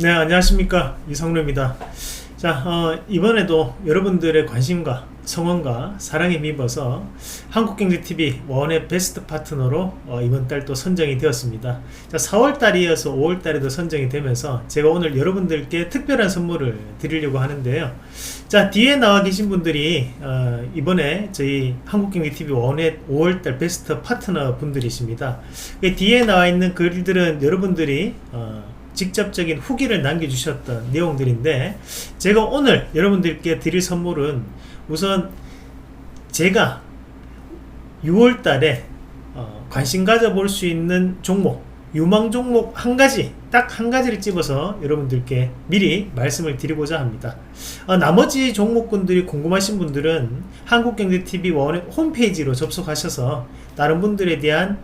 네, 안녕하십니까. 이성루입니다. 자, 이번에도 여러분들의 관심과 성원과 사랑에 힘입어서 한국경제TV 원의 베스트 파트너로 이번 달 또 선정이 되었습니다. 자, 4월달에 이어서 5월달에도 선정이 되면서 제가 오늘 여러분들께 특별한 선물을 드리려고 하는데요. 자, 뒤에 나와 계신 분들이 이번에 저희 한국경제TV 원의 5월달 베스트 파트너 분들이십니다. 뒤에 나와 있는 글들은 여러분들이 직접적인 후기를 남겨주셨던 내용들인데, 제가 오늘 여러분들께 드릴 선물은 우선 제가 6월달에 관심 가져볼 수 있는 종목, 유망 종목 딱 한 가지를 집어서 여러분들께 미리 말씀을 드리고자 합니다. 나머지 종목군들이 궁금하신 분들은 한국경제TV 원의 홈페이지로 접속하셔서 다른 분들에 대한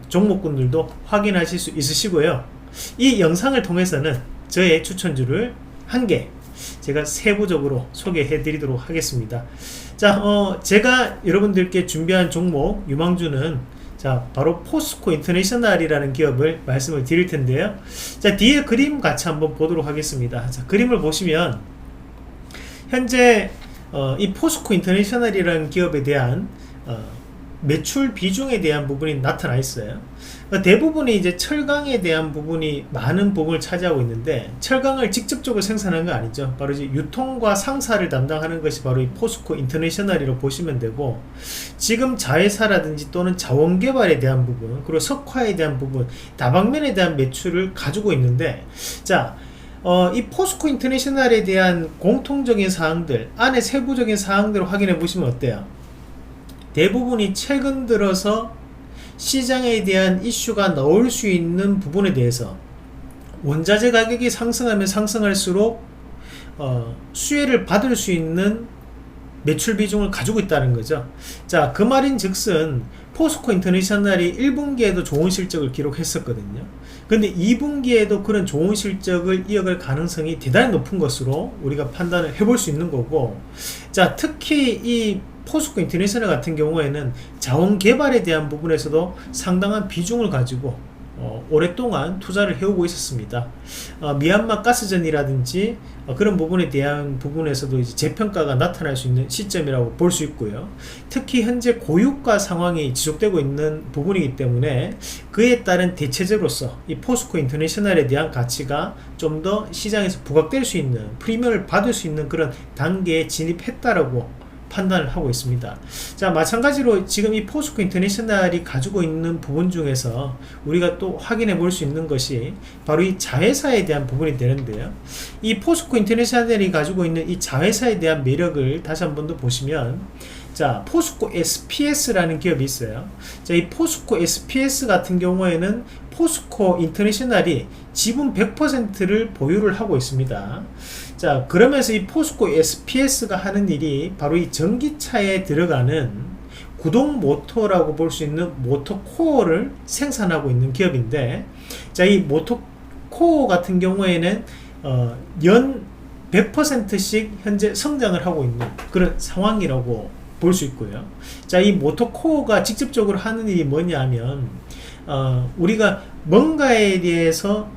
종목군들도 확인하실 수 있으시고요. 이 영상을 통해서는 저의 추천주를 한 개 제가 세부적으로 소개해 드리도록 하겠습니다. 자, 제가 여러분들께 준비한 종목 유망주는 자, 바로 포스코 인터내셔널이라는 기업을 말씀을 드릴 텐데요. 자, 뒤에 그림 같이 한번 보도록 하겠습니다. 자, 그림을 보시면 현재 이 포스코 인터내셔널이라는 기업에 대한 매출 비중에 대한 부분이 나타나 있어요. 대부분이 이제 철강에 대한 부분이 많은 부분을 차지하고 있는데, 철강을 직접적으로 생산하는 거 아니죠. 바로 이제 유통과 상사를 담당하는 것이 바로 이 포스코 인터내셔널이라고 보시면 되고, 지금 자회사라든지 또는 자원개발에 대한 부분, 그리고 석화에 대한 부분, 다방면에 대한 매출을 가지고 있는데, 자, 이 포스코 인터내셔널에 대한 공통적인 사항들, 안에 세부적인 사항들을 확인해 보시면 어때요? 대부분이 최근 들어서 시장에 대한 이슈가 나올 수 있는 부분에 대해서 원자재 가격이 상승하면 상승할수록 수혜를 받을 수 있는 매출 비중을 가지고 있다는 거죠. 자, 그 말인 즉슨 포스코 인터내셔널이 1분기에도 좋은 실적을 기록했었거든요. 근데 2분기에도 그런 좋은 실적을 이어갈 가능성이 대단히 높은 것으로 우리가 판단을 해볼 수 있는 거고, 자, 특히 이 포스코 인터내셔널 같은 경우에는 자원 개발에 대한 부분에서도 상당한 비중을 가지고 오랫동안 투자를 해오고 있었습니다. 미얀마 가스전이라든지 그런 부분에 대한 부분에서도 이제 재평가가 나타날 수 있는 시점이라고 볼 수 있고요. 특히 현재 고유가 상황이 지속되고 있는 부분이기 때문에 그에 따른 대체제로서 이 포스코 인터내셔널에 대한 가치가 좀 더 시장에서 부각될 수 있는, 프리미엄을 받을 수 있는 그런 단계에 진입했다라고 판단을 하고 있습니다. 자, 마찬가지로 지금 이 포스코 인터내셔널이 가지고 있는 부분 중에서 우리가 또 확인해 볼 수 있는 것이 바로 이 자회사에 대한 부분이 되는데요. 이 포스코 인터내셔널이 가지고 있는 이 자회사에 대한 매력을 다시 한 번 더 보시면, 자, 포스코 SPS라는 기업이 있어요. 자, 이 포스코 SPS 같은 경우에는 포스코 인터내셔널이 지분 100%를 보유를 하고 있습니다. 자, 그러면서 이 포스코 SPS가 하는 일이 바로 이 전기차에 들어가는 구동 모터라고 볼 수 있는 모터 코어를 생산하고 있는 기업인데, 자, 이 모터 코어 같은 경우에는 연 100%씩 현재 성장을 하고 있는 그런 상황이라고 볼 수 있고요. 자, 이 모터 코어가 직접적으로 하는 일이 뭐냐면, 우리가 뭔가에 대해서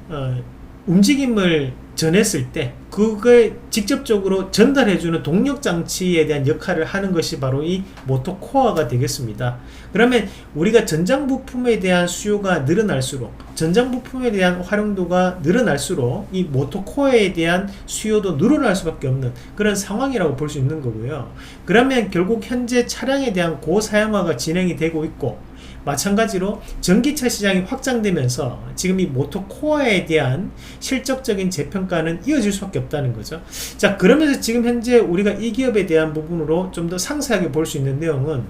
움직임을 전했을 때 그걸 직접적으로 전달해주는 동력장치에 대한 역할을 하는 것이 바로 이 모터 코어가 되겠습니다. 그러면 우리가 전장 부품에 대한 수요가 늘어날수록, 전장 부품에 대한 활용도가 늘어날수록 이 모터 코어에 대한 수요도 늘어날 수밖에 없는 그런 상황이라고 볼 수 있는 거고요. 그러면 결국 현재 차량에 대한 고사양화가 진행이 되고 있고, 마찬가지로 전기차 시장이 확장되면서 지금 이 모터 코어에 대한 실적적인 재평가는 이어질 수밖에 없다는 거죠. 자, 그러면서 지금 현재 우리가 이 기업에 대한 부분으로 좀 더 상세하게 볼 수 있는 내용은,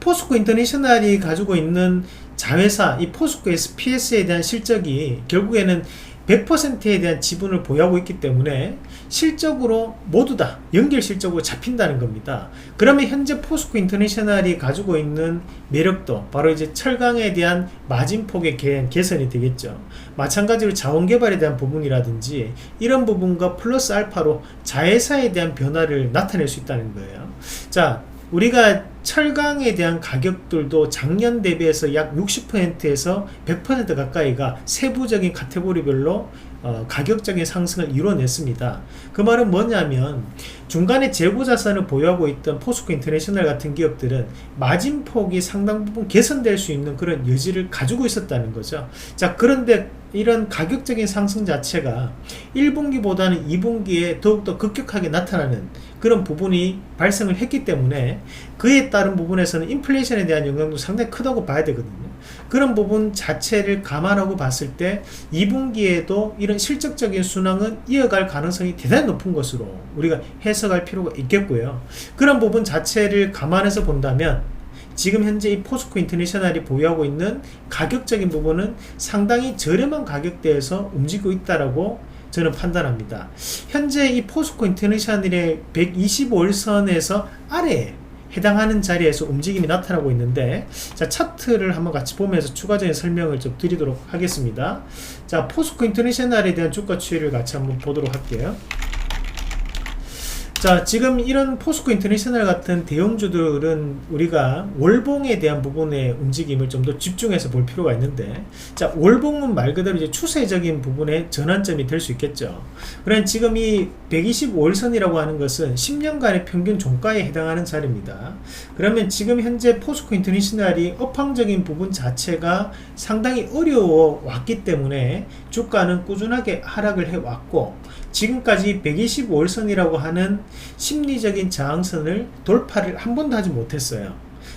포스코 인터내셔널이 가지고 있는 자회사 이 포스코 SPS에 대한 실적이 결국에는 100%에 대한 지분을 보유하고 있기 때문에 실적으로 모두 다 연결 실적으로 잡힌다는 겁니다. 그러면 현재 포스코 인터내셔널이 가지고 있는 매력도 바로 이제 철강에 대한 마진폭의 개선이 되겠죠. 마찬가지로 자원개발에 대한 부분이라든지 이런 부분과 플러스 알파로 자회사에 대한 변화를 나타낼 수 있다는 거예요. 자, 우리가 철강에 대한 가격들도 작년 대비해서 약 60%에서 100% 가까이가 세부적인 카테고리별로 가격적인 상승을 이뤄냈습니다. 그 말은 뭐냐면 중간에 재고자산을 보유하고 있던 포스코 인터내셔널 같은 기업들은 마진폭이 상당 부분 개선될 수 있는 그런 여지를 가지고 있었다는 거죠. 자, 그런데 이런 가격적인 상승 자체가 1분기보다는 2분기에 더욱더 급격하게 나타나는 그런 부분이 발생을 했기 때문에 그에 따른 부분에서는 인플레이션에 대한 영향도 상당히 크다고 봐야 되거든요. 그런 부분 자체를 감안하고 봤을 때 2분기에도 이런 실적적인 순항은 이어갈 가능성이 대단히 높은 것으로 우리가 해석할 필요가 있겠고요. 그런 부분 자체를 감안해서 본다면 지금 현재 이 포스코 인터내셔널이 보유하고 있는 가격적인 부분은 상당히 저렴한 가격대에서 움직이고 있다라고 저는 판단합니다. 현재 이 포스코 인터내셔널의 125일선에서 아래에 해당하는 자리에서 움직임이 나타나고 있는데, 자, 차트를 한번 같이 보면서 추가적인 설명을 좀 드리도록 하겠습니다. 자, 포스코 인터내셔널에 대한 주가 추이를 같이 한번 보도록 할게요. 자, 지금 이런 포스코 인터내셔널 같은 대형주들은 우리가 월봉에 대한 부분의 움직임을 좀 더 집중해서 볼 필요가 있는데, 자, 월봉은 말 그대로 이제 추세적인 부분의 전환점이 될 수 있겠죠. 그러나 지금 이 125일선이라고 하는 것은 10년간의 평균 종가에 해당하는 자리입니다. 그러면 지금 현재 포스코 인터내셔널이 업황적인 부분 자체가 상당히 어려워 왔기 때문에 주가는 꾸준하게 하락을 해왔고, 지금까지 125일선이라고 하는 심리적인 저항선을 돌파를 한 번도 하지 못했어요.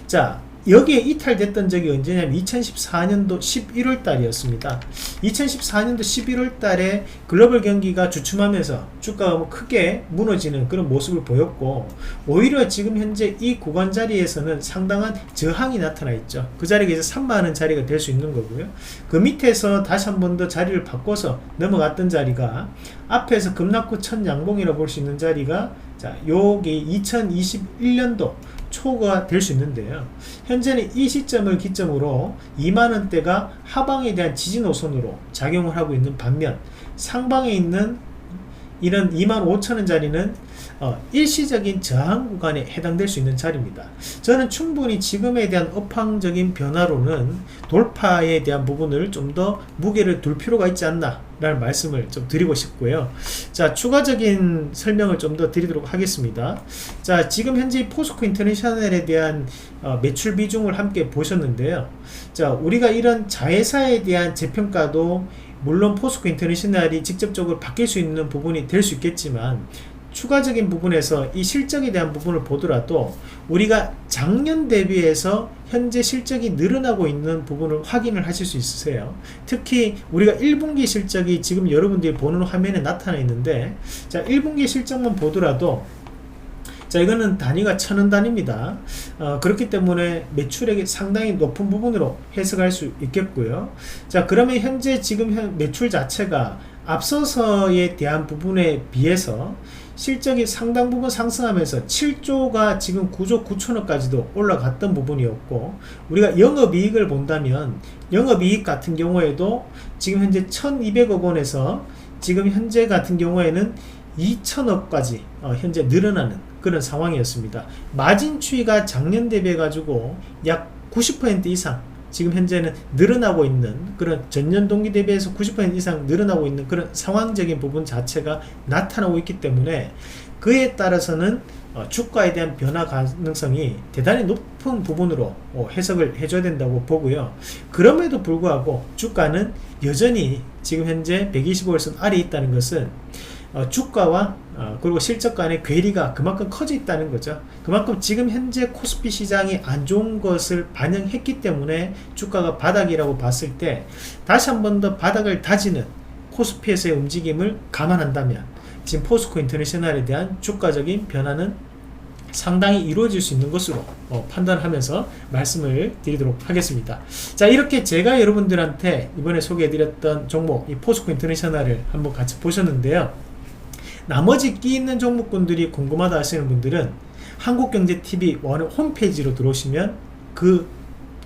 자, 여기에 이탈됐던 적이 언제냐면 2014년도 11월 달이었습니다. 2014년도 11월 달에 글로벌 경기가 주춤하면서 주가가 뭐 크게 무너지는 그런 모습을 보였고, 오히려 지금 현재 이 구간 자리에서는 상당한 저항이 나타나 있죠. 그 자리가 이제 3만원 자리가 될 수 있는 거고요. 그 밑에서 다시 한 번 더 자리를 바꿔서 넘어갔던 자리가 앞에서 급락후 첫 양봉이라고 볼 수 있는 자리가, 자, 여기 2021년도 초가 될 수 있는데요. 현재는 이 시점을 기점으로 2만원대가 하방에 대한 지지 노선으로 작용을 하고 있는 반면, 상방에 있는 이런 25,000원 자리는 일시적인 저항 구간에 해당될 수 있는 자리입니다. 저는 충분히 지금에 대한 업황적인 변화로는 돌파에 대한 부분을 좀 더 무게를 둘 필요가 있지 않나 라는 말씀을 좀 드리고 싶고요. 자, 추가적인 설명을 좀 더 드리도록 하겠습니다. 자, 지금 현재 포스코 인터내셔널에 대한 매출 비중을 함께 보셨는데요. 자, 우리가 이런 자회사에 대한 재평가도 물론 포스코 인터내셔널이 직접적으로 바뀔 수 있는 부분이 될 수 있겠지만, 추가적인 부분에서 이 실적에 대한 부분을 보더라도 우리가 작년 대비해서 현재 실적이 늘어나고 있는 부분을 확인을 하실 수 있으세요. 특히 우리가 1분기 실적이 지금 여러분들이 보는 화면에 나타나 있는데, 자, 1분기 실적만 보더라도, 자, 이거는 단위가 1000원 단위입니다. 그렇기 때문에 매출액이 상당히 높은 부분으로 해석할 수 있겠고요. 자, 그러면 현재 지금 매출 자체가 앞서서에 대한 부분에 비해서 실적이 상당 부분 상승하면서 7조가 지금 9조 9천억까지도 올라갔던 부분이었고, 우리가 영업이익을 본다면 영업이익 같은 경우에도 지금 현재 1200억 원에서 지금 현재 같은 경우에는 2000억까지 현재 늘어나는 그런 상황이었습니다. 마진 추이가 작년 대비해 가지고 약 90% 이상 지금 현재는 늘어나고 있는, 그런 전년 동기 대비해서 90% 이상 늘어나고 있는 그런 상황적인 부분 자체가 나타나고 있기 때문에, 그에 따라서는 주가에 대한 변화 가능성이 대단히 높은 부분으로 해석을 해줘야 된다고 보고요. 그럼에도 불구하고 주가는 여전히 지금 현재 125일선 아래에 있다는 것은 주가와 그리고 실적 간의 괴리가 그만큼 커져 있다는 거죠. 그만큼 지금 현재 코스피 시장이 안 좋은 것을 반영했기 때문에 주가가 바닥이라고 봤을 때, 다시 한 번 더 바닥을 다지는 코스피에서의 움직임을 감안한다면 지금 포스코 인터내셔널에 대한 주가적인 변화는 상당히 이루어질 수 있는 것으로 판단하면서 말씀을 드리도록 하겠습니다. 자, 이렇게 제가 여러분들한테 이번에 소개해드렸던 종목, 이 포스코 인터내셔널을 한번 같이 보셨는데요. 나머지 끼 있는 종목군들이 궁금하다 하시는 분들은 한국경제TV 원 홈페이지로 들어오시면 그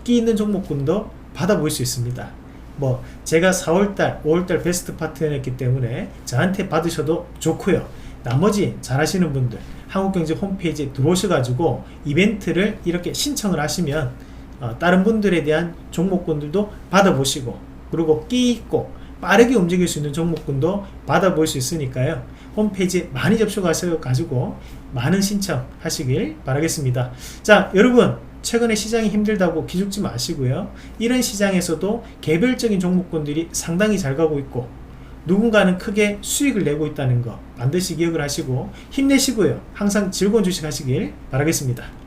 끼 있는 종목군도 받아볼 수 있습니다. 뭐 제가 4월달 5월달 베스트 파트너였기 때문에 저한테 받으셔도 좋고요. 나머지 잘하시는 분들 한국경제 홈페이지에 들어오셔가지고 이벤트를 이렇게 신청을 하시면 다른 분들에 대한 종목군들도 받아보시고, 그리고 끼있고 빠르게 움직일 수 있는 종목군도 받아볼 수 있으니까요, 홈페이지에 많이 접속하셔가지고 많은 신청하시길 바라겠습니다. 자, 여러분, 최근에 시장이 힘들다고 기죽지 마시고요, 이런 시장에서도 개별적인 종목군들이 상당히 잘 가고 있고 누군가는 크게 수익을 내고 있다는 거 반드시 기억을 하시고 힘내시고요, 항상 즐거운 주식 하시길 바라겠습니다.